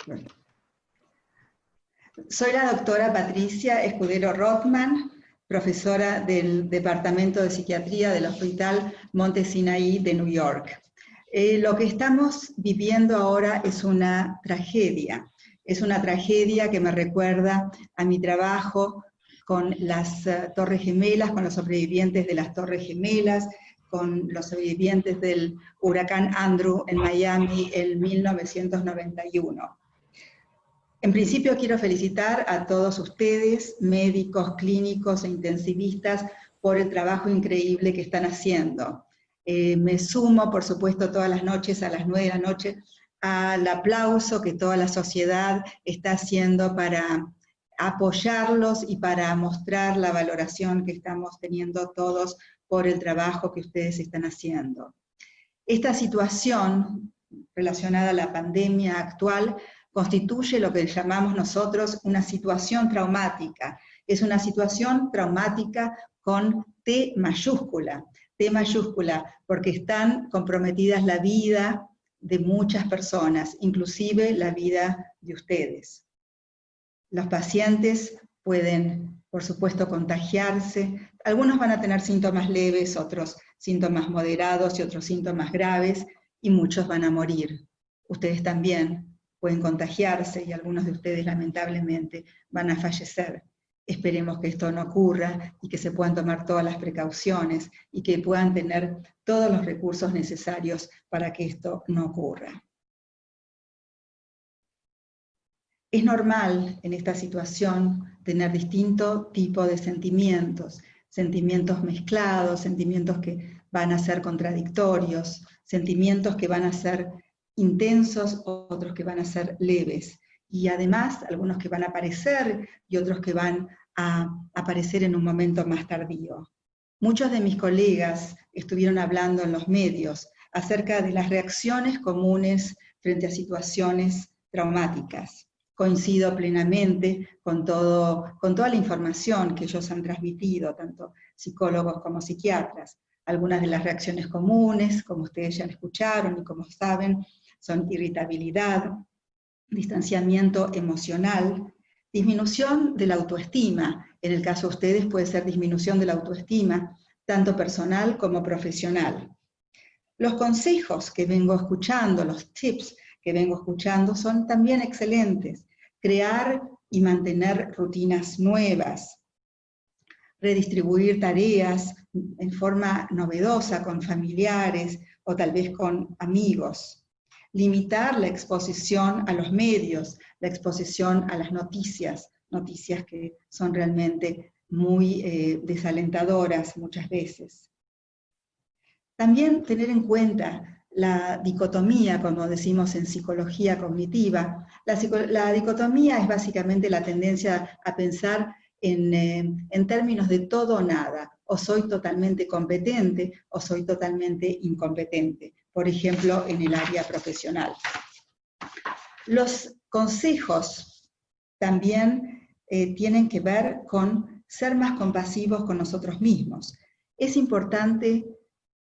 Bueno. Soy la doctora Patricia Escudero Rothman, profesora del Departamento de Psiquiatría del Hospital Monte Sinaí de New York. Lo que estamos viviendo ahora es una tragedia. Es una tragedia que me recuerda a mi trabajo con las Torres Gemelas, con los sobrevivientes de las Torres Gemelas, con los sobrevivientes del huracán Andrew en Miami en 1991. En principio quiero felicitar a todos ustedes, médicos, clínicos e intensivistas, por el trabajo increíble que están haciendo. Me sumo, por supuesto, todas las noches a las 9 de la noche al aplauso que toda la sociedad está haciendo para apoyarlos y para mostrar la valoración que estamos teniendo todos por el trabajo que ustedes están haciendo. Esta situación relacionada a la pandemia actual constituye lo que llamamos nosotros una situación traumática. Es una situación traumática con T mayúscula porque están comprometidas la vida de muchas personas, inclusive la vida de ustedes. Los pacientes pueden, por supuesto, contagiarse. Algunos van a tener síntomas leves, otros síntomas moderados y otros síntomas graves, y muchos van a morir. Ustedes también pueden contagiarse y algunos de ustedes lamentablemente van a fallecer. Esperemos que esto no ocurra y que se puedan tomar todas las precauciones y que puedan tener todos los recursos necesarios para que esto no ocurra. Es normal en esta situación tener distinto tipo de sentimientos, sentimientos mezclados, sentimientos que van a ser contradictorios, sentimientos que van a ser intensos, otros que van a ser leves, y además algunos que van a aparecer y otros que van a aparecer en un momento más tardío. Muchos de mis colegas estuvieron hablando en los medios acerca de las reacciones comunes frente a situaciones traumáticas. Coincido plenamente con toda la información que ellos han transmitido, tanto psicólogos como psiquiatras. Algunas de las reacciones comunes, como ustedes ya escucharon y como saben, son irritabilidad, distanciamiento emocional, disminución de la autoestima. En el caso de ustedes puede ser disminución de la autoestima, tanto personal como profesional. Los consejos que vengo escuchando, los tips que vengo escuchando son también excelentes. Crear y mantener rutinas nuevas, redistribuir tareas en forma novedosa con familiares o tal vez con amigos. Limitar la exposición a los medios, la exposición a las noticias que son realmente muy desalentadoras muchas veces. También tener en cuenta la dicotomía, como decimos en psicología cognitiva. La dicotomía es básicamente la tendencia a pensar en términos de todo o nada, o soy totalmente competente o soy totalmente incompetente, por ejemplo, en el área profesional. Los consejos también tienen que ver con ser más compasivos con nosotros mismos. Es importante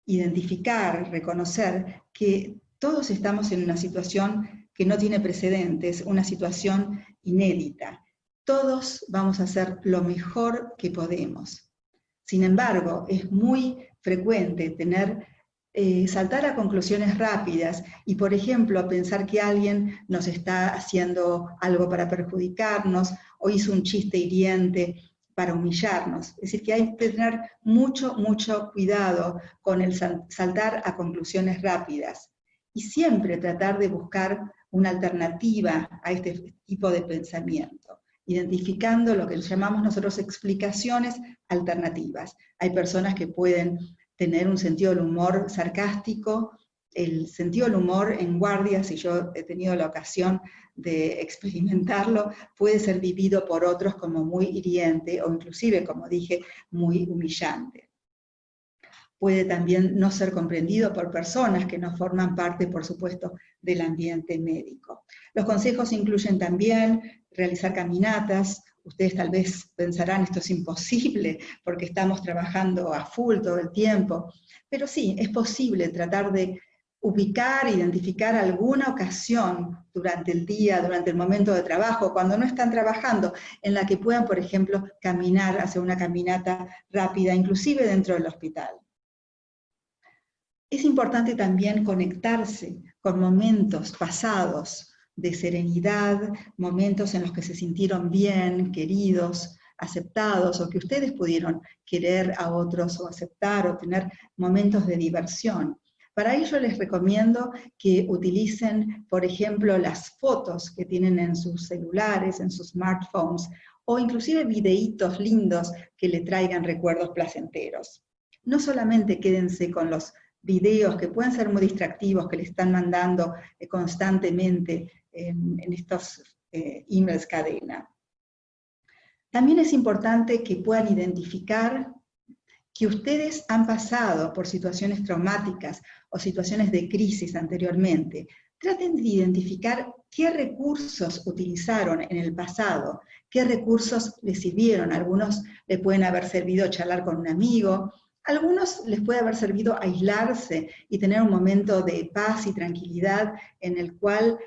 identificar, reconocer que todos estamos en una situación que no tiene precedentes, una situación inédita. Todos vamos a hacer lo mejor que podemos. Sin embargo, es muy frecuente saltar a conclusiones rápidas y, por ejemplo, pensar que alguien nos está haciendo algo para perjudicarnos o hizo un chiste hiriente para humillarnos. Es decir, que hay que tener mucho cuidado con el saltar a conclusiones rápidas y siempre tratar de buscar una alternativa a este tipo de pensamiento, identificando lo que llamamos nosotros explicaciones alternativas. Hay personas que pueden tener un sentido del humor sarcástico, el sentido del humor en guardia, si yo he tenido la ocasión de experimentarlo, puede ser vivido por otros como muy hiriente o inclusive, como dije, muy humillante. Puede también no ser comprendido por personas que no forman parte, por supuesto, del ambiente médico. Los consejos incluyen también realizar caminatas. Ustedes tal vez pensarán, esto es imposible porque estamos trabajando a full todo el tiempo, pero sí, es posible tratar de ubicar, identificar alguna ocasión durante el día, durante el momento de trabajo, cuando no están trabajando, en la que puedan, por ejemplo, caminar, hacer una caminata rápida, inclusive dentro del hospital. Es importante también conectarse con momentos pasados de serenidad, momentos en los que se sintieron bien, queridos, aceptados, o que ustedes pudieron querer a otros o aceptar, o tener momentos de diversión. Para ello les recomiendo que utilicen, por ejemplo, las fotos que tienen en sus celulares, en sus smartphones, o inclusive videitos lindos que le traigan recuerdos placenteros. No solamente quédense con los videos que pueden ser muy distractivos, que le están mandando constantemente en estos emails cadena. También es importante que puedan identificar que ustedes han pasado por situaciones traumáticas o situaciones de crisis anteriormente. Traten de identificar qué recursos utilizaron en el pasado, qué recursos les sirvieron. Algunos les pueden haber servido charlar con un amigo, algunos les puede haber servido aislarse y tener un momento de paz y tranquilidad en el cual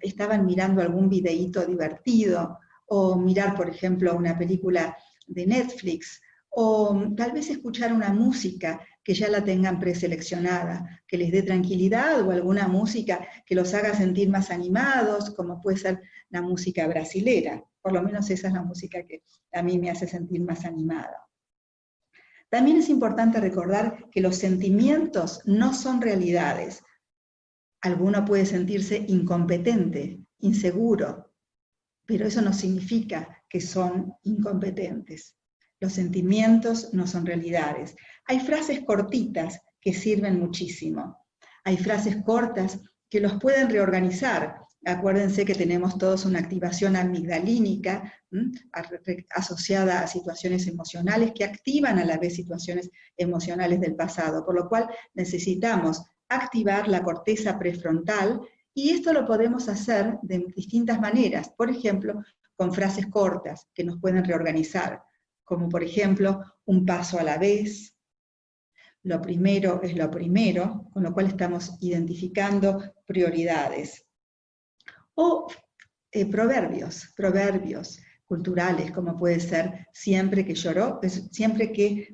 estaban mirando algún videíto divertido, o mirar, por ejemplo, una película de Netflix, o tal vez escuchar una música que ya la tengan preseleccionada, que les dé tranquilidad, o alguna música que los haga sentir más animados, como puede ser la música brasilera. Por lo menos esa es la música que a mí me hace sentir más animada. También es importante recordar que los sentimientos no son realidades. Alguno puede sentirse incompetente, inseguro, pero eso no significa que son incompetentes. Los sentimientos no son realidades. Hay frases cortitas que sirven muchísimo. Hay frases cortas que los pueden reorganizar. Acuérdense que tenemos todos una activación amigdalínica asociada a situaciones emocionales que activan a la vez situaciones emocionales del pasado, por lo cual necesitamos activar la corteza prefrontal, y esto lo podemos hacer de distintas maneras, por ejemplo, con frases cortas que nos pueden reorganizar, como por ejemplo, un paso a la vez, lo primero es lo primero, con lo cual estamos identificando prioridades. O proverbios culturales, como puede ser siempre que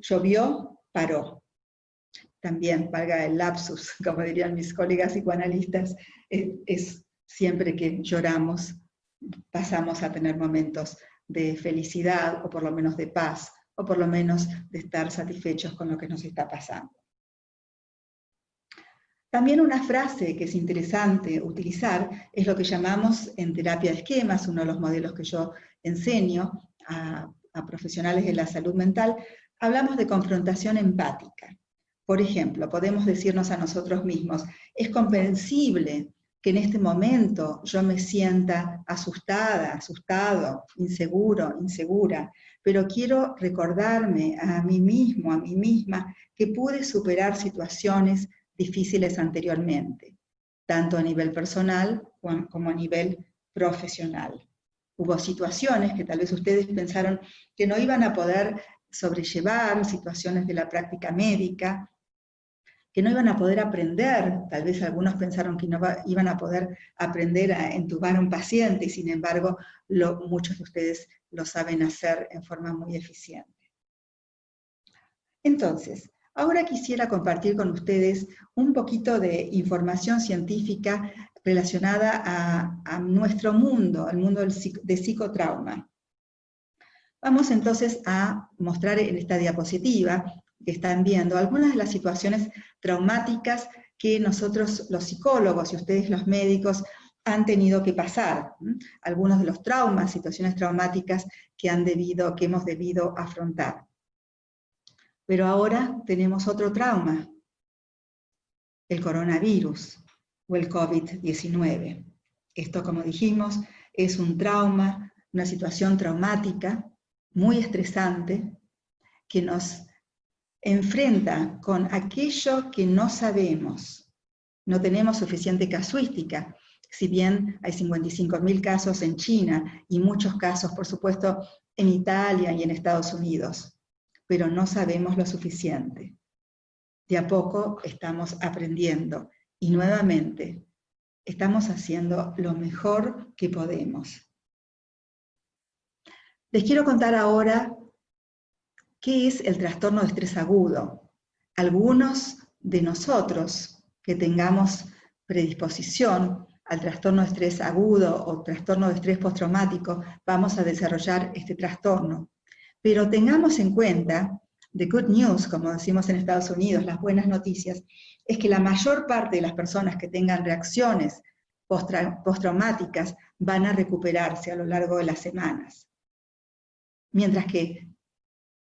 llovió, paró. También, valga el lapsus, como dirían mis colegas psicoanalistas, es siempre que lloramos, pasamos a tener momentos de felicidad, o por lo menos de paz, o por lo menos de estar satisfechos con lo que nos está pasando. También una frase que es interesante utilizar es lo que llamamos en terapia de esquemas, uno de los modelos que yo enseño a profesionales de la salud mental. Hablamos de confrontación empática. Por ejemplo, podemos decirnos a nosotros mismos, es comprensible que en este momento yo me sienta asustada, asustado, inseguro, insegura, pero quiero recordarme a mí mismo, a mí misma, que pude superar situaciones difíciles anteriormente, tanto a nivel personal como a nivel profesional. Hubo situaciones que tal vez ustedes pensaron que no iban a poder sobrellevar, situaciones de la práctica médica, que no iban a poder aprender, tal vez algunos pensaron que no iban a poder aprender a entubar a un paciente, y sin embargo muchos de ustedes lo saben hacer en forma muy eficiente. Entonces, ahora quisiera compartir con ustedes un poquito de información científica relacionada a nuestro mundo, el mundo de psicotrauma. Vamos entonces a mostrar en esta diapositiva que están viendo algunas de las situaciones traumáticas que nosotros los psicólogos y ustedes los médicos han tenido que pasar. Algunos de los traumas, situaciones traumáticas que hemos debido afrontar. Pero ahora tenemos otro trauma, el coronavirus o el COVID-19. Esto, como dijimos, es un trauma, una situación traumática, muy estresante, que nos enfrenta con aquello que no sabemos. No tenemos suficiente casuística, si bien hay 55.000 casos en China y muchos casos, por supuesto, en Italia y en Estados Unidos, pero no sabemos lo suficiente. De a poco estamos aprendiendo Y nuevamente, estamos haciendo lo mejor que podemos. Les quiero contar ahora qué es el trastorno de estrés agudo. Algunos de nosotros que tengamos predisposición al trastorno de estrés agudo o trastorno de estrés postraumático, vamos a desarrollar este trastorno. Pero tengamos en cuenta, the good news, como decimos en Estados Unidos, las buenas noticias, es que la mayor parte de las personas que tengan reacciones postraumáticas van a recuperarse a lo largo de las semanas. Mientras que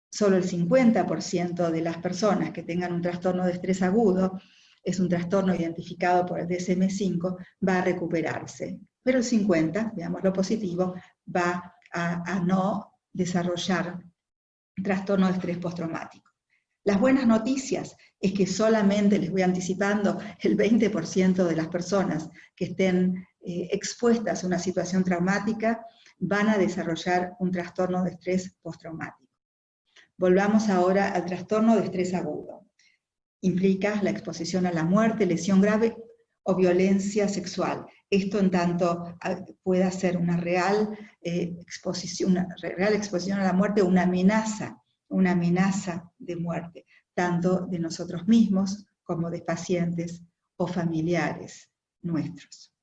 solo el 50% de las personas que tengan un trastorno de estrés agudo, es un trastorno identificado por el DSM-5, va a recuperarse. Pero el 50%, veamos lo positivo, va a no desarrollar trastorno de estrés postraumático. Las buenas noticias es que solamente, les voy anticipando, el 20% de las personas que estén expuestas a una situación traumática van a desarrollar un trastorno de estrés postraumático. Volvamos ahora al trastorno de estrés agudo. Implica la exposición a la muerte, lesión grave o violencia sexual. Esto en tanto pueda ser una real exposición a la muerte o una amenaza de muerte, tanto de nosotros mismos como de pacientes o familiares nuestros.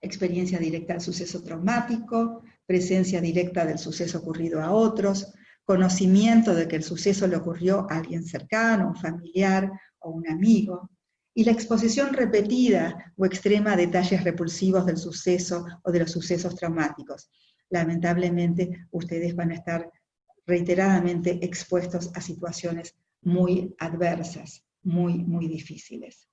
Experiencia directa del suceso traumático, presencia directa del suceso ocurrido a otros, conocimiento de que el suceso le ocurrió a alguien cercano, un familiar o un amigo, y la exposición repetida o extrema a detalles repulsivos del suceso o de los sucesos traumáticos. Lamentablemente, ustedes van a estar reiteradamente expuestos a situaciones muy adversas, muy difíciles.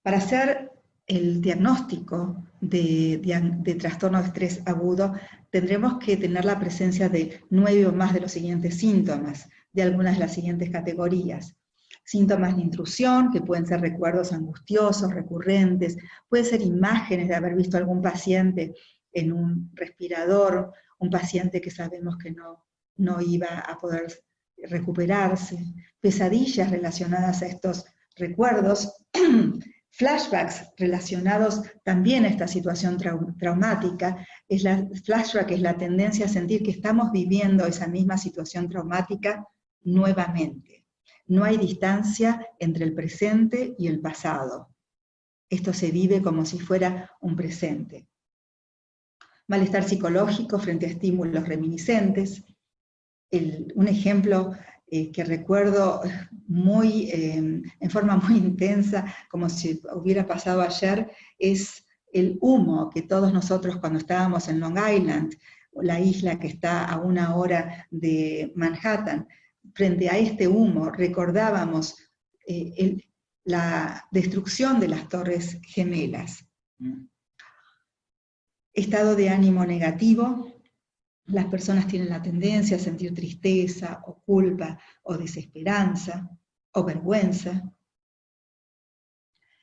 Para hacer el diagnóstico de trastorno de estrés agudo, tendremos que tener la presencia de 9 o más de los siguientes síntomas, de algunas de las siguientes categorías. Síntomas de intrusión, que pueden ser recuerdos angustiosos, recurrentes, pueden ser imágenes de haber visto a algún paciente en un respirador, un paciente que sabemos que no iba a poder recuperarse, pesadillas relacionadas a estos recuerdos, flashbacks relacionados también a esta situación traumática. Flashback es la tendencia a sentir que estamos viviendo esa misma situación traumática nuevamente. No hay distancia entre el presente y el pasado. Esto se vive como si fuera un presente. Malestar psicológico frente a estímulos reminiscentes. Un ejemplo que recuerdo en forma muy intensa, como si hubiera pasado ayer, es el humo que todos nosotros cuando estábamos en Long Island, la isla que está a 1 hora de Manhattan, frente a este humo recordábamos la destrucción de las Torres Gemelas. Estado de ánimo negativo. Las personas tienen la tendencia a sentir tristeza, o culpa, o desesperanza, o vergüenza.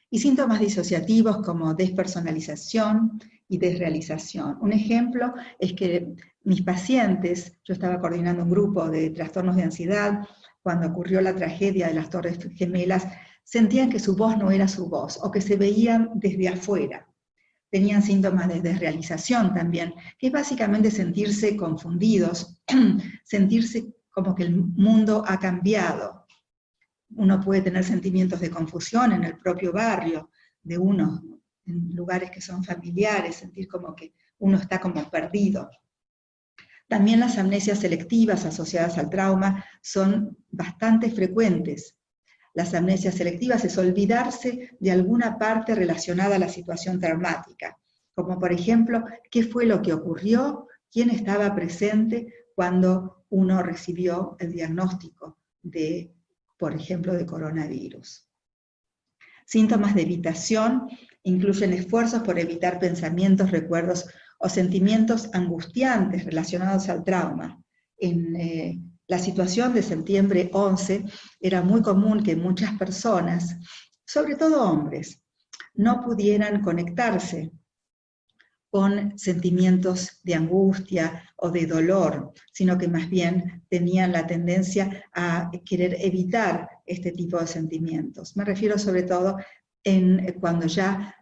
Y síntomas disociativos como despersonalización y desrealización. Un ejemplo es que mis pacientes, yo estaba coordinando un grupo de trastornos de ansiedad, cuando ocurrió la tragedia de las Torres Gemelas, sentían que su voz no era su voz, o que se veían desde afuera. Tenían síntomas de desrealización también, que es básicamente sentirse confundidos, sentirse como que el mundo ha cambiado. Uno puede tener sentimientos de confusión en el propio barrio de uno, en lugares que son familiares, sentir como que uno está como perdido. También las amnesias selectivas asociadas al trauma son bastante frecuentes. Las amnesias selectivas es olvidarse de alguna parte relacionada a la situación traumática, como por ejemplo, qué fue lo que ocurrió, quién estaba presente cuando uno recibió el diagnóstico de, por ejemplo, de coronavirus. Síntomas de evitación incluyen esfuerzos por evitar pensamientos, recuerdos o sentimientos angustiantes relacionados al trauma. En la situación de septiembre 11 era muy común que muchas personas, sobre todo hombres, no pudieran conectarse con sentimientos de angustia o de dolor, sino que más bien tenían la tendencia a querer evitar este tipo de sentimientos. Me refiero sobre todo cuando ya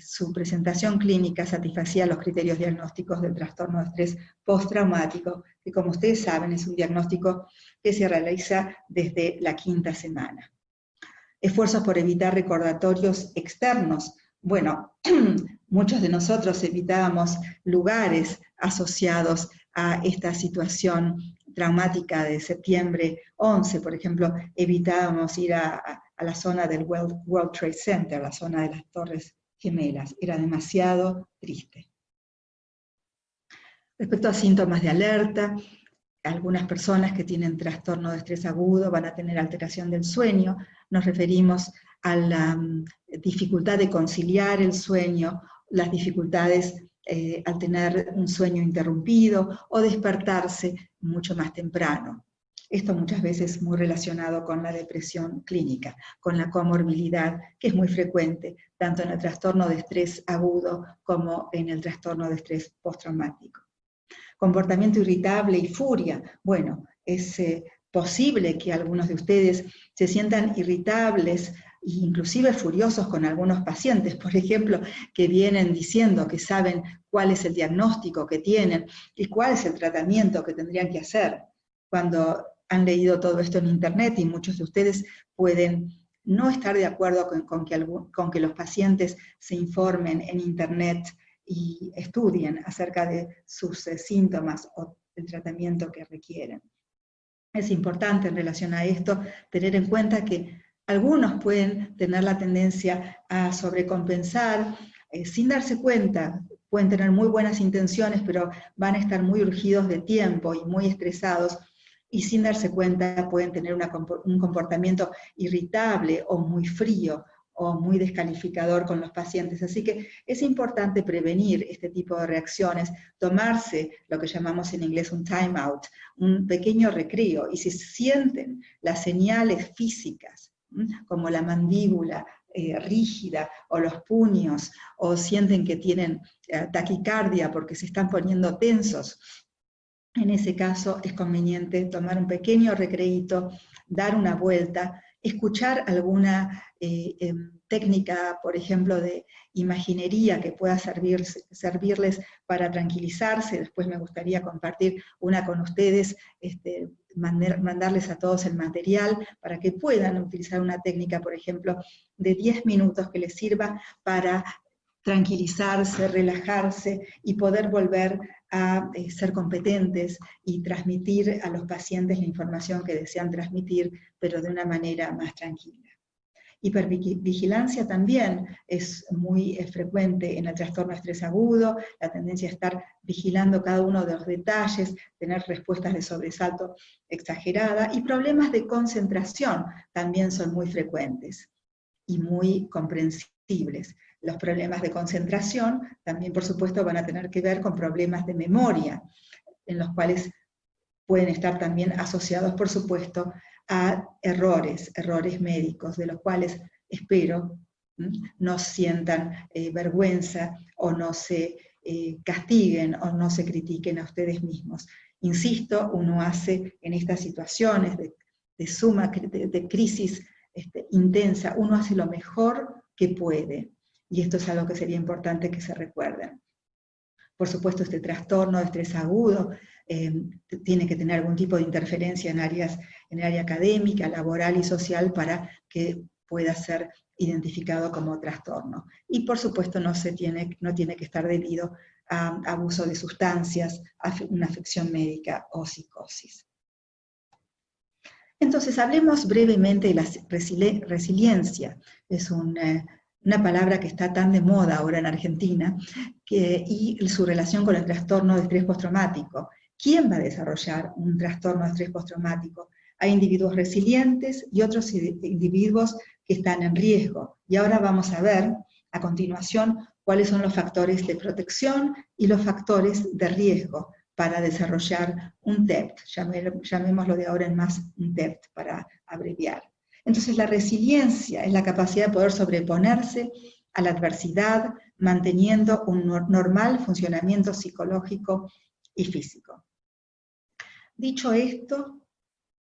su presentación clínica satisfacía los criterios diagnósticos del trastorno de estrés postraumático, que como ustedes saben es un diagnóstico que se realiza desde la 5ª semana. Esfuerzos por evitar recordatorios externos. Bueno, muchos de nosotros evitábamos lugares asociados a esta situación traumática de septiembre 11, por ejemplo, evitábamos ir a la zona del World Trade Center, la zona de las Torres Gemelas, era demasiado triste. Respecto a síntomas de alerta, algunas personas que tienen trastorno de estrés agudo van a tener alteración del sueño, nos referimos a la dificultad de conciliar el sueño, las dificultades al tener un sueño interrumpido o despertarse mucho más temprano. Esto muchas veces muy relacionado con la depresión clínica, con la comorbilidad, que es muy frecuente, tanto en el trastorno de estrés agudo como en el trastorno de estrés postraumático. Comportamiento irritable y furia. Bueno, es posible que algunos de ustedes se sientan irritables e inclusive furiosos con algunos pacientes, por ejemplo, que vienen diciendo que saben cuál es el diagnóstico que tienen y cuál es el tratamiento que tendrían que hacer. Cuando han leído todo esto en internet y muchos de ustedes pueden no estar de acuerdo con que los pacientes se informen en internet y estudien acerca de sus síntomas o el tratamiento que requieren. Es importante en relación a esto tener en cuenta que algunos pueden tener la tendencia a sobrecompensar sin darse cuenta, pueden tener muy buenas intenciones, pero van a estar muy urgidos de tiempo y muy estresados, y sin darse cuenta pueden tener un comportamiento irritable o muy frío, o muy descalificador con los pacientes. Así que es importante prevenir este tipo de reacciones, tomarse lo que llamamos en inglés un time out, un pequeño recreo, y si sienten las señales físicas, como la mandíbula rígida, o los puños, o sienten que tienen taquicardia porque se están poniendo tensos, en ese caso es conveniente tomar un pequeño recreíto, dar una vuelta, escuchar alguna técnica, por ejemplo, de imaginería que pueda servirles para tranquilizarse. Después me gustaría compartir una con ustedes, mandarles a todos el material para que puedan utilizar una técnica, por ejemplo, de 10 minutos que les sirva para tranquilizarse, relajarse y poder volver a ser competentes y transmitir a los pacientes la información que desean transmitir, pero de una manera más tranquila. Hipervigilancia también es muy frecuente en el trastorno de estrés agudo, la tendencia a estar vigilando cada uno de los detalles, tener respuestas de sobresalto exagerada, y problemas de concentración también son muy frecuentes y muy comprensibles. Los problemas de concentración también, por supuesto, van a tener que ver con problemas de memoria, en los cuales pueden estar también asociados, por supuesto, a errores médicos, de los cuales espero no sientan vergüenza o no se castiguen o no se critiquen a ustedes mismos. Insisto, uno hace en estas situaciones de suma, de crisis intensa, uno hace lo mejor que puede, y esto es algo que sería importante que se recuerden. Por supuesto, este trastorno de estrés agudo tiene que tener algún tipo de interferencia en el área académica, laboral y social para que pueda ser identificado como trastorno. Y por supuesto no tiene que estar debido a abuso de sustancias, a una afección médica o psicosis. Entonces, hablemos brevemente de la resiliencia. Es una palabra que está tan de moda ahora en Argentina, y su relación con el trastorno de estrés postraumático. ¿Quién va a desarrollar un trastorno de estrés postraumático? Hay individuos resilientes y otros individuos que están en riesgo. Y ahora vamos a ver, a continuación, cuáles son los factores de protección y los factores de riesgo para desarrollar un TEPT, llamémoslo de ahora en más un TEPT para abreviar. Entonces la resiliencia es la capacidad de poder sobreponerse a la adversidad, manteniendo un normal funcionamiento psicológico y físico. Dicho esto,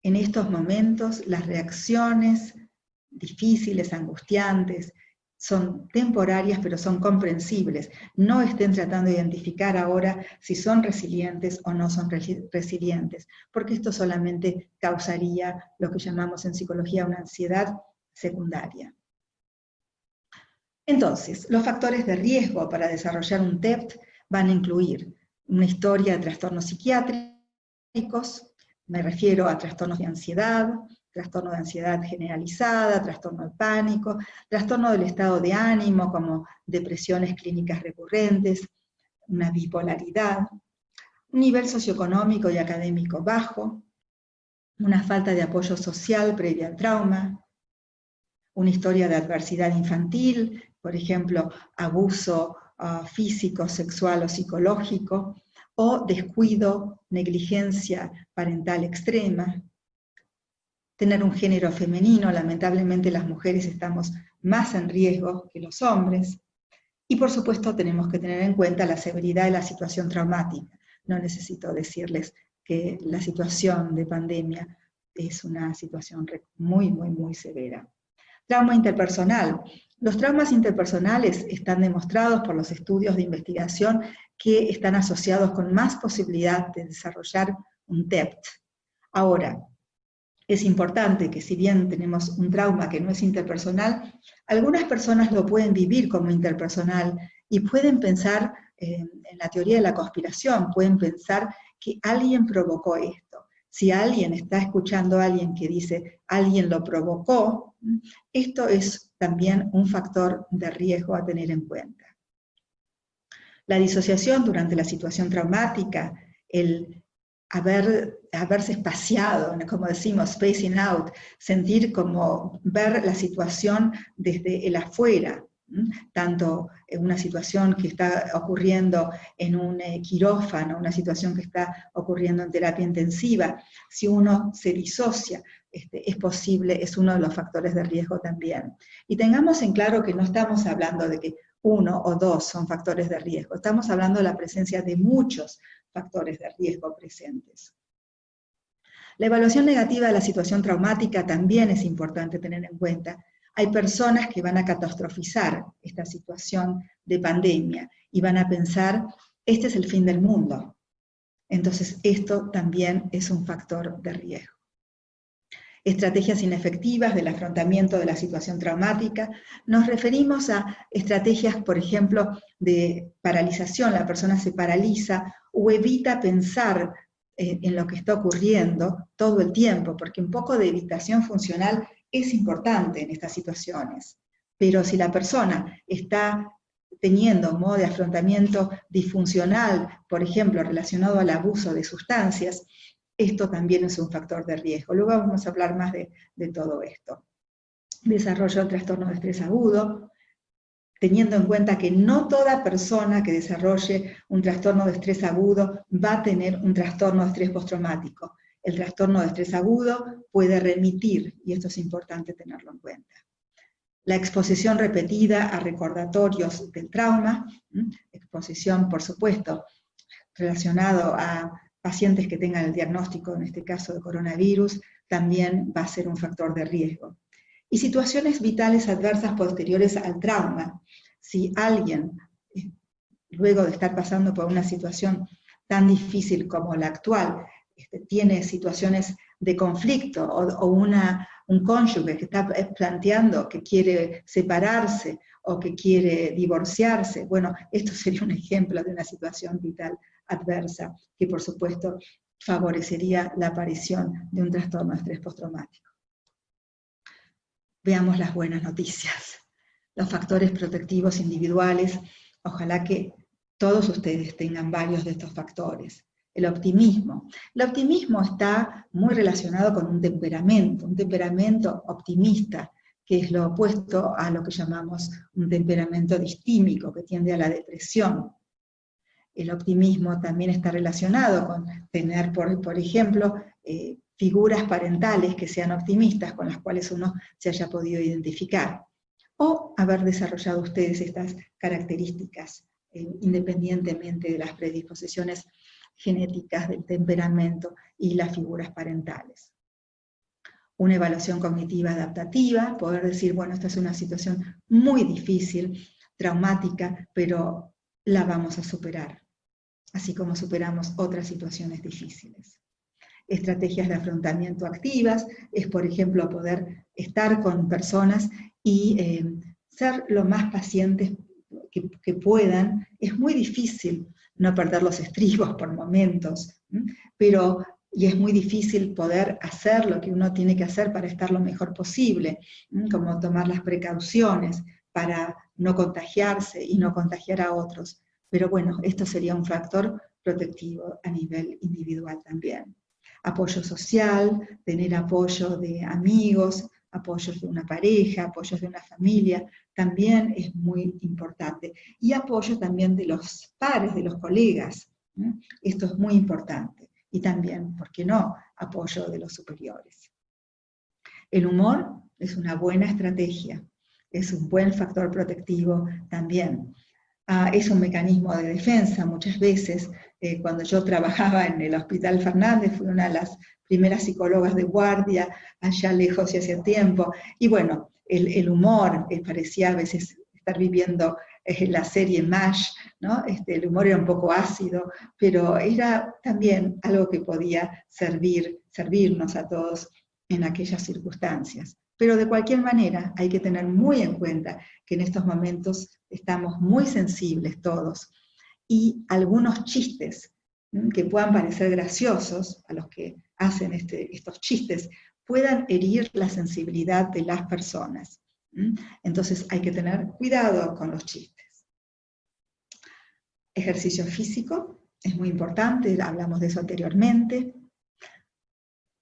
en estos momentos las reacciones difíciles, angustiantes, son temporarias, pero son comprensibles. No estén tratando de identificar ahora si son resilientes o no son resilientes, porque esto solamente causaría lo que llamamos en psicología una ansiedad secundaria. Entonces, los factores de riesgo para desarrollar un TEPT van a incluir una historia de trastornos psiquiátricos, me refiero a trastornos de ansiedad generalizada, trastorno del pánico, trastorno del estado de ánimo como depresiones clínicas recurrentes, una bipolaridad, un nivel socioeconómico y académico bajo, una falta de apoyo social previa al trauma, una historia de adversidad infantil, por ejemplo, abuso físico, sexual o psicológico, o descuido, negligencia parental extrema, tener un género femenino, lamentablemente las mujeres estamos más en riesgo que los hombres, y por supuesto tenemos que tener en cuenta la severidad de la situación traumática. No necesito decirles que la situación de pandemia es una situación muy, muy, muy severa. Trauma interpersonal. Los traumas interpersonales están demostrados por los estudios de investigación que están asociados con más posibilidad de desarrollar un TEPT. Ahora, es importante que si bien tenemos un trauma que no es interpersonal, algunas personas lo pueden vivir como interpersonal y pueden pensar, en la teoría de la conspiración, pueden pensar que alguien provocó esto. Si alguien está escuchando a alguien que dice, alguien lo provocó, esto es también un factor de riesgo a tener en cuenta. La disociación durante la situación traumática, el haberse espaciado, como decimos, spacing out, sentir como ver la situación desde el afuera, tanto en una situación que está ocurriendo en un quirófano, una situación que está ocurriendo en terapia intensiva, si uno se disocia, es posible, es uno de los factores de riesgo también. Y tengamos en claro que no estamos hablando de que uno o dos son factores de riesgo, estamos hablando de la presencia de muchos factores de riesgo presentes. La evaluación negativa de la situación traumática también es importante tener en cuenta. Hay personas que van a catastrofizar esta situación de pandemia y van a pensar, este es el fin del mundo. Entonces esto también es un factor de riesgo. Estrategias inefectivas del afrontamiento de la situación traumática. Nos referimos a estrategias, por ejemplo, de paralización. La persona se paraliza o evita pensar en lo que está ocurriendo todo el tiempo, porque un poco de evitación funcional es importante en estas situaciones. Pero si la persona está teniendo un modo de afrontamiento disfuncional, por ejemplo, relacionado al abuso de sustancias, esto también es un factor de riesgo. Luego vamos a hablar más de todo esto. Desarrollo del trastorno de estrés agudo, teniendo en cuenta que no toda persona que desarrolle un trastorno de estrés agudo va a tener un trastorno de estrés postraumático. El trastorno de estrés agudo puede remitir, y esto es importante tenerlo en cuenta. La exposición repetida a recordatorios del trauma, exposición, por supuesto, relacionado a pacientes que tengan el diagnóstico, en este caso de coronavirus, también va a ser un factor de riesgo. Y situaciones vitales adversas posteriores al trauma. Si alguien, luego de estar pasando por una situación tan difícil como la actual, tiene situaciones de conflicto o un cónyuge que está planteando que quiere separarse o que quiere divorciarse, bueno, esto sería un ejemplo de una situación vital adversa que por supuesto favorecería la aparición de un trastorno de estrés postraumático. Veamos las buenas noticias. Los factores protectivos individuales, ojalá que todos ustedes tengan varios de estos factores. El optimismo. El optimismo está muy relacionado con un temperamento optimista, que es lo opuesto a lo que llamamos un temperamento distímico, que tiende a la depresión. El optimismo también está relacionado con tener, por ejemplo, figuras parentales que sean optimistas, con las cuales uno se haya podido identificar. o haber desarrollado ustedes estas características independientemente de las predisposiciones genéticas, del temperamento y las figuras parentales. Una evaluación cognitiva adaptativa, poder decir, bueno, esta es una situación muy difícil, traumática, pero la vamos a superar, así como superamos otras situaciones difíciles. Estrategias de afrontamiento activas es, por ejemplo, poder estar con personas y ser lo más pacientes que puedan. Es muy difícil no perder los estribos por momentos, y es muy difícil poder hacer lo que uno tiene que hacer para estar lo mejor posible, como tomar las precauciones para no contagiarse y no contagiar a otros. Pero bueno, esto sería un factor protectivo a nivel individual también. Apoyo social, tener apoyo de amigos, apoyos de una pareja, apoyos de una familia, también es muy importante. Y apoyo también de los pares, de los colegas. Esto es muy importante. Y también, ¿por qué no?, apoyo de los superiores. El humor es una buena estrategia, es un buen factor protectivo también. Es un mecanismo de defensa muchas veces. Cuando yo trabajaba en el Hospital Fernández, fui una de las primeras psicólogas de guardia, allá lejos y hace tiempo, y bueno, el humor parecía a veces estar viviendo la serie MASH, ¿no? El humor era un poco ácido, pero era también algo que podía servirnos a todos en aquellas circunstancias. Pero de cualquier manera hay que tener muy en cuenta que en estos momentos estamos muy sensibles todos, y algunos chistes que puedan parecer graciosos, a los que hacen estos chistes, puedan herir la sensibilidad de las personas. Entonces hay que tener cuidado con los chistes. Ejercicio físico es muy importante, hablamos de eso anteriormente.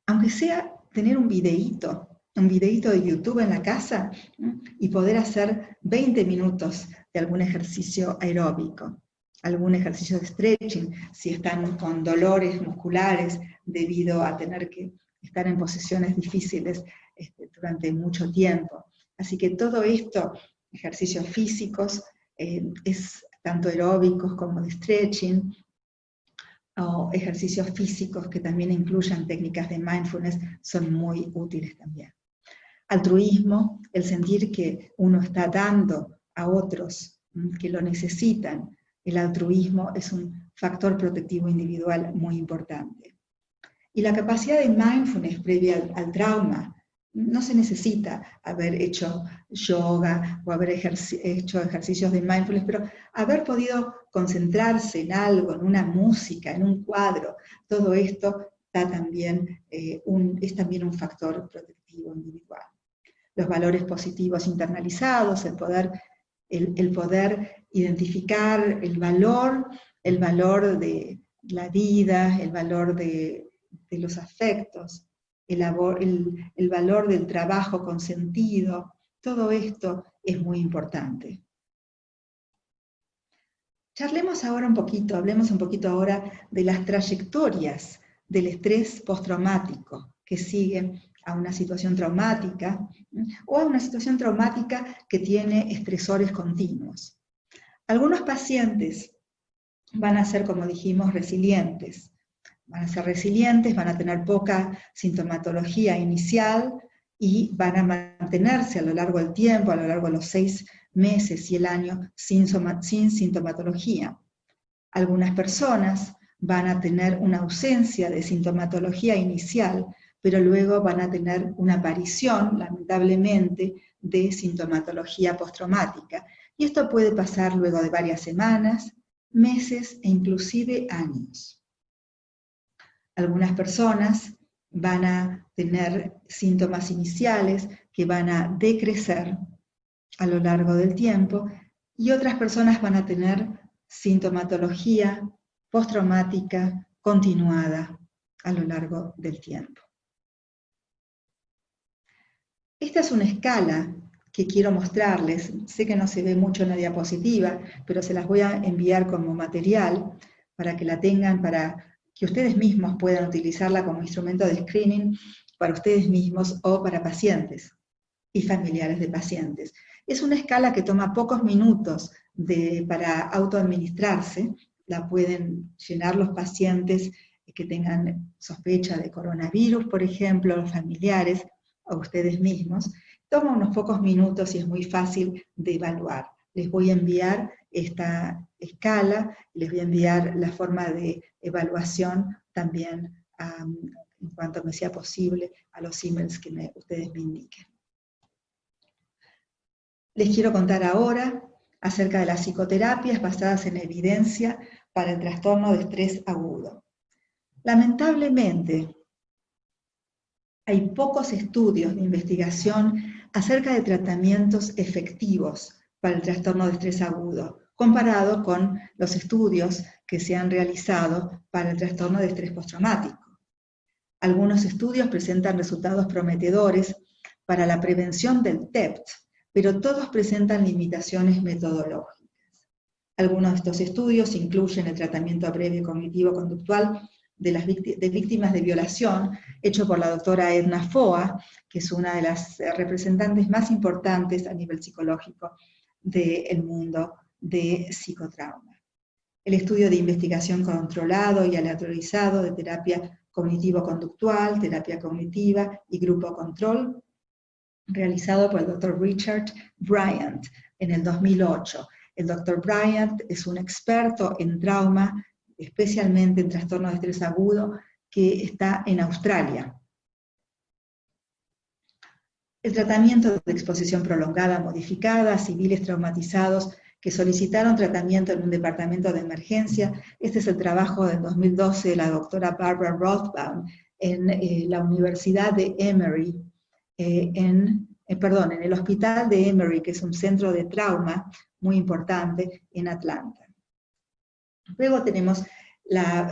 Aunque sea tener un videíto de YouTube en la casa y poder hacer 20 minutos de algún ejercicio aeróbico, algún ejercicio de stretching, si están con dolores musculares debido a tener que estar en posiciones difíciles durante mucho tiempo. Así que todo esto, ejercicios físicos, es tanto aeróbicos como de stretching, o ejercicios físicos que también incluyan técnicas de mindfulness, son muy útiles también. Altruismo, el sentir que uno está dando a otros que lo necesitan. El altruismo es un factor protectivo individual muy importante. Y la capacidad de mindfulness previa al trauma, no se necesita haber hecho yoga o haber hecho ejercicios de mindfulness, pero haber podido concentrarse en algo, en una música, en un cuadro, todo esto es también un factor protectivo individual. Los valores positivos internalizados, el poder identificar el valor de la vida, el valor de los afectos, el valor del trabajo con sentido, todo esto es muy importante. Hablemos un poquito ahora de las trayectorias del estrés postraumático que sigue a una situación traumática o a una situación traumática que tiene estresores continuos. Algunos pacientes van a ser, como dijimos, resilientes. Van a ser resilientes, van a tener poca sintomatología inicial y van a mantenerse a lo largo del tiempo, a lo largo de los 6 meses y el año, sin sintomatología. Algunas personas van a tener una ausencia de sintomatología inicial, pero luego van a tener una aparición, lamentablemente, de sintomatología postraumática. Y esto puede pasar luego de varias semanas, meses e inclusive años. Algunas personas van a tener síntomas iniciales que van a decrecer a lo largo del tiempo, y otras personas van a tener sintomatología postraumática continuada a lo largo del tiempo. Esta es una escala que quiero mostrarles. Sé que no se ve mucho en la diapositiva, pero se las voy a enviar como material para que la tengan, para que ustedes mismos puedan utilizarla como instrumento de screening para ustedes mismos o para pacientes y familiares de pacientes. Es una escala que toma pocos minutos para autoadministrarse, la pueden llenar los pacientes que tengan sospecha de coronavirus, por ejemplo, los familiares, o ustedes mismos. Toma unos pocos minutos y es muy fácil de evaluar. Les voy a enviar esta escala, les voy a enviar la forma de evaluación también, en cuanto me sea posible, a los emails que ustedes me indiquen. Les quiero contar ahora acerca de las psicoterapias basadas en evidencia para el trastorno de estrés agudo. Lamentablemente, hay pocos estudios de investigación acerca de tratamientos efectivos para el trastorno de estrés agudo, comparado con los estudios que se han realizado para el trastorno de estrés postraumático. Algunos estudios presentan resultados prometedores para la prevención del TEPT, pero todos presentan limitaciones metodológicas. Algunos de estos estudios incluyen el tratamiento breve cognitivo-conductual de víctimas de violación, hecho por la doctora Edna Foa, que es una de las representantes más importantes a nivel psicológico del mundo de psicotrauma. El estudio de investigación controlado y aleatorizado de terapia cognitivo-conductual, terapia cognitiva y grupo control, realizado por el Dr. Richard Bryant en el 2008. El Dr. Bryant es un experto en trauma, especialmente en trastorno de estrés agudo, que está en Australia. El tratamiento de exposición prolongada modificada a civiles traumatizados que solicitaron tratamiento en un departamento de emergencia. Este es el trabajo del 2012 de la doctora Barbara Rothbaum en la Universidad de Emory, en el Hospital de Emory, que es un centro de trauma muy importante en Atlanta. Luego tenemos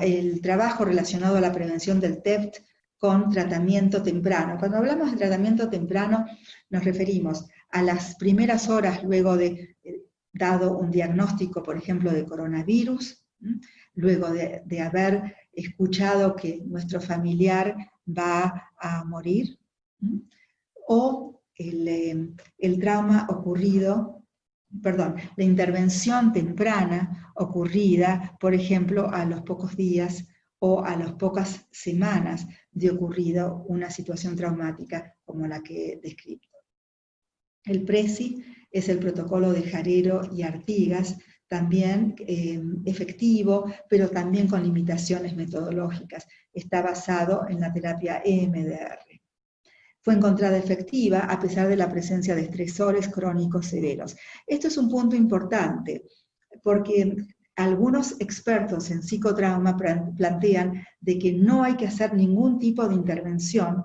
el trabajo relacionado a la prevención del TEPT con tratamiento temprano. Cuando hablamos de tratamiento temprano, nos referimos a las primeras horas luego de dado un diagnóstico, por ejemplo, de coronavirus, luego de haber escuchado que nuestro familiar va a morir, o el trauma ocurrido, la intervención temprana ocurrida, por ejemplo, a los pocos días o a las pocas semanas de ocurrido una situación traumática como la que he descrito. El PRESI es el protocolo de Jarero y Artigas, también efectivo, pero también con limitaciones metodológicas. Está basado en la terapia EMDR. Fue encontrada efectiva a pesar de la presencia de estresores crónicos severos. Esto es un punto importante, porque algunos expertos en psicotrauma plantean de que no hay que hacer ningún tipo de intervención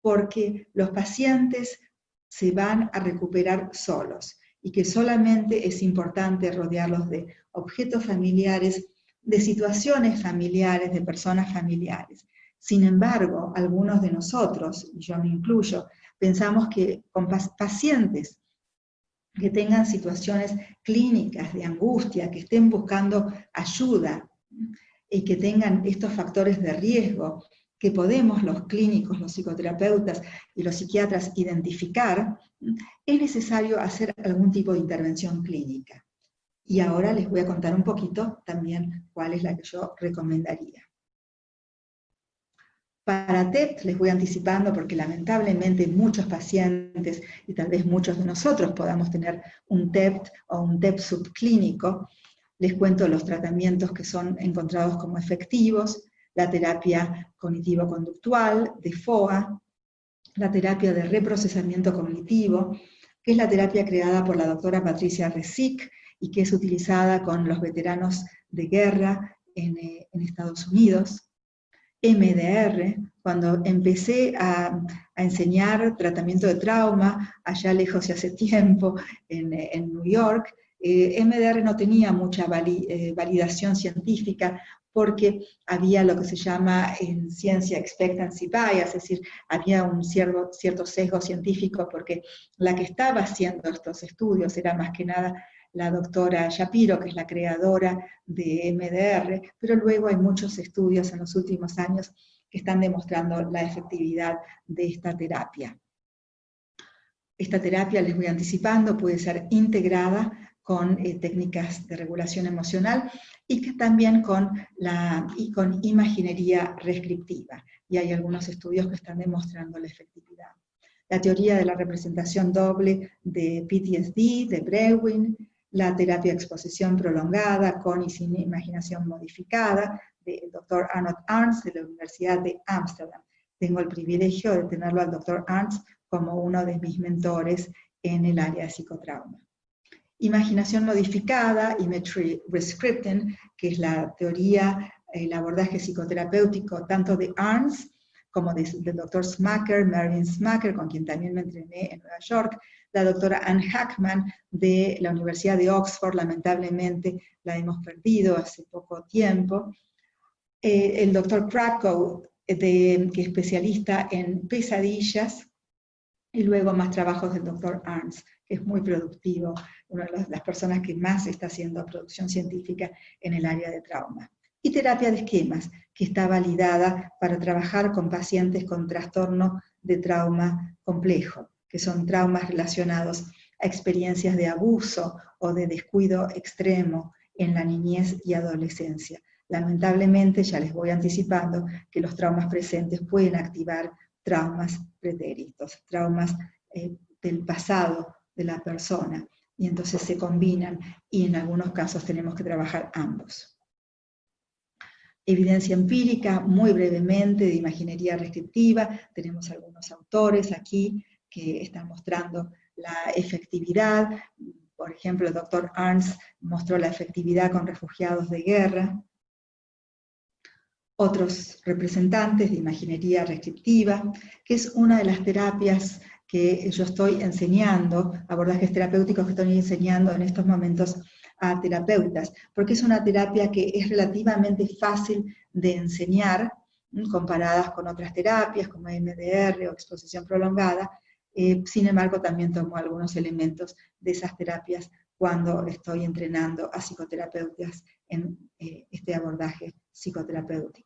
porque los pacientes se van a recuperar solos y que solamente es importante rodearlos de objetos familiares, de situaciones familiares, de personas familiares. Sin embargo, algunos de nosotros, y yo me incluyo, pensamos que con pacientes que tengan situaciones clínicas de angustia, que estén buscando ayuda y que tengan estos factores de riesgo, que podemos los clínicos, los psicoterapeutas y los psiquiatras identificar, es necesario hacer algún tipo de intervención clínica. Y ahora les voy a contar un poquito también cuál es la que yo recomendaría. Para TEPT les voy anticipando porque lamentablemente muchos pacientes, y tal vez muchos de nosotros podamos tener un TEPT o un TEPT subclínico, les cuento los tratamientos que son encontrados como efectivos, la terapia cognitivo-conductual de FOA, la terapia de reprocesamiento cognitivo, que es la terapia creada por la doctora Patricia Resic y que es utilizada con los veteranos de guerra en Estados Unidos. MDR, cuando empecé a enseñar tratamiento de trauma, allá lejos y hace tiempo, en New York, MDR no tenía mucha validación científica porque había lo que se llama en ciencia expectancy bias, es decir, había un cierto sesgo científico porque la que estaba haciendo estos estudios era más que nada la doctora Shapiro, que es la creadora de MDR, pero luego hay muchos estudios en los últimos años que están demostrando la efectividad de esta terapia. Esta terapia, les voy anticipando, puede ser integrada con técnicas de regulación emocional y que también con imaginería descriptiva. Y hay algunos estudios que están demostrando la efectividad. La teoría de la representación doble de PTSD, de Breuin, la terapia de exposición prolongada con y sin imaginación modificada, del Dr. Arnold Arntz de la Universidad de Ámsterdam. Tengo el privilegio de tenerlo al Dr. Arntz como uno de mis mentores en el área de psicotrauma. Imaginación modificada, Imagery Rescripting, que es la teoría, el abordaje psicoterapéutico tanto de Arntz como del Dr. Smaker, Mervyn Smaker, con quien también me entrené en Nueva York, la doctora Anne Hackman de la Universidad de Oxford, lamentablemente la hemos perdido hace poco tiempo, el Dr. Krakow, que es especialista en pesadillas, y luego más trabajos del Dr. Arntz, que es muy productivo, una de las personas que más está haciendo producción científica en el área de trauma. Y terapia de esquemas, que está validada para trabajar con pacientes con trastorno de trauma complejo, que son traumas relacionados a experiencias de abuso o de descuido extremo en la niñez y adolescencia. Lamentablemente, ya les voy anticipando, que los traumas presentes pueden activar traumas pretéritos, traumas del pasado de la persona, y entonces se combinan, y en algunos casos tenemos que trabajar ambos. Evidencia empírica, muy brevemente, de imaginería descriptiva. Tenemos algunos autores aquí que están mostrando la efectividad. Por ejemplo, el Dr. Arntz mostró la efectividad con refugiados de guerra. Otros representantes de imaginería descriptiva, que es una de las terapias que yo estoy enseñando, abordajes terapéuticos que estoy enseñando en estos momentos a terapeutas, porque es una terapia que es relativamente fácil de enseñar, comparadas con otras terapias como MDR o exposición prolongada. Sin embargo, también tomo algunos elementos de esas terapias cuando estoy entrenando a psicoterapeutas en este abordaje psicoterapéutico.